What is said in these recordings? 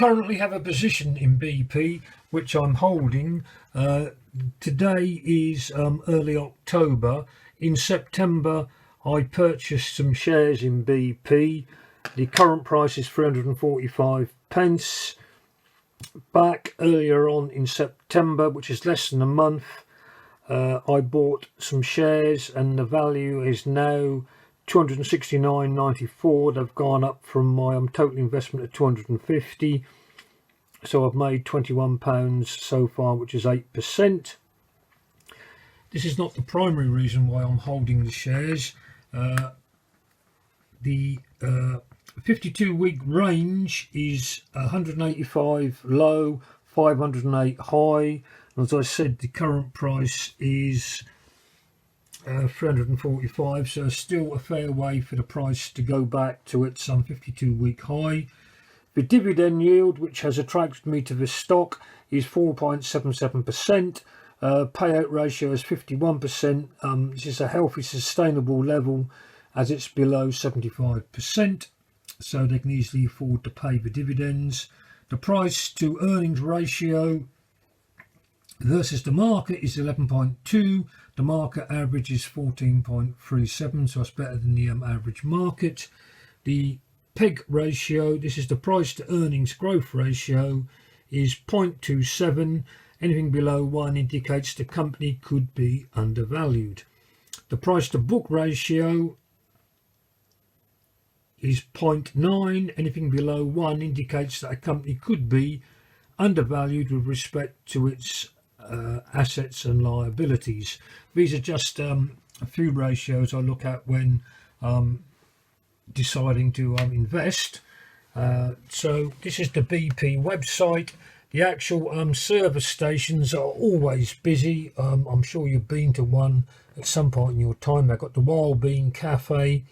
currently have a position in BP which I'm holding. Today is early October. In September I purchased some shares in BP. The current price is 345 pence. Back earlier on in September, which is less than a month, I bought some shares and the value is now 269.94. They've gone up from my total investment of 250, so I've made £21 so far, which is 8%. This is not the primary reason why I'm holding the shares. The 52-week range is 185 low, 508 high. As I said, the current price is 345, so still a fair way for the price to go back to its 52-week high. The dividend yield, which has attracted me to this stock, is 4.77%. Payout ratio is 51%. This is a healthy, sustainable level as it's below 75%, so they can easily afford to pay the dividends. The price to earnings ratio versus the market is 11.2. The market average is 14.37, so it's better than the average market. The PEG ratio, this is the price to earnings growth ratio, is 0.27. Anything below 1 indicates the company could be undervalued. The price to book ratio is 0.9. Anything below 1 indicates that a company could be undervalued with respect to its assets and liabilities. These are just a few ratios I look at when deciding to invest. So this is the BP website. The actual service stations are always busy. I'm sure you've been to one at some point in your time. They've got the Wild Bean Cafe,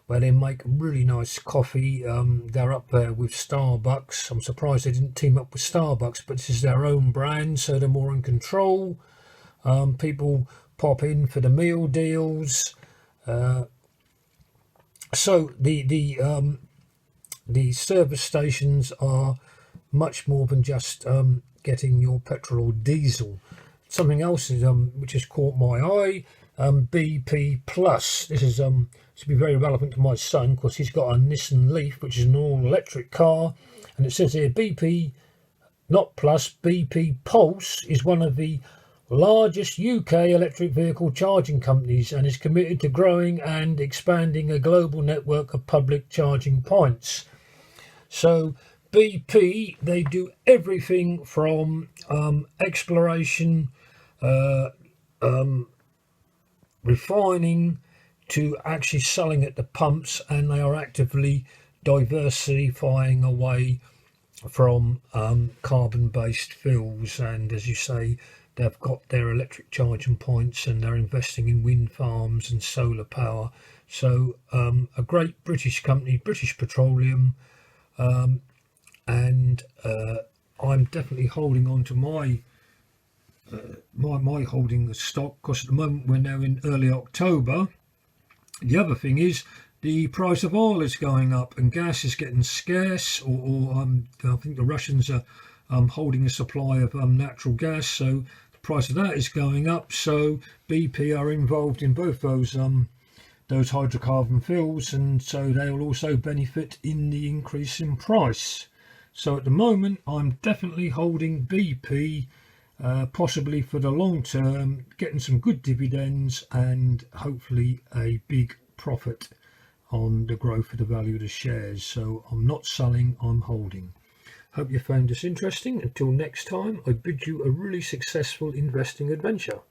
where they make really nice coffee. They're up there with Starbucks. I'm surprised they didn't team up with Starbucks, but this is their own brand, so they're more in control. People pop in for the meal deals. So the service stations are much more than just getting your petrol or diesel. Something else is which has caught my eye. BP Plus. This is to be very relevant to my son because he's got a Nissan Leaf, which is an all-electric car, and it says here BP, not Plus, BP Pulse is one of the largest UK electric vehicle charging companies and is committed to growing and expanding a global network of public charging points. So BP, they do everything from exploration, refining, to actually selling at the pumps, and they are actively diversifying away from carbon-based fuels. And as you say, they've got their electric charging points and they're investing in wind farms and solar power. So a great British company, British Petroleum, and I'm definitely holding on to my holding the stock, because at the moment we're now in early October. The other thing is the price of oil is going up and gas is getting scarce, or I think the Russians are holding a supply of natural gas, so the price of that is going up. So BP are involved in both those hydrocarbon fuels, and so they will also benefit in the increase in price. So at the moment I'm definitely holding BP, possibly for the long term, getting some good dividends and hopefully a big profit on the growth of the value of the shares. So I'm not selling, I'm holding. Hope you found this interesting. Until next time, I bid you a really successful investing adventure.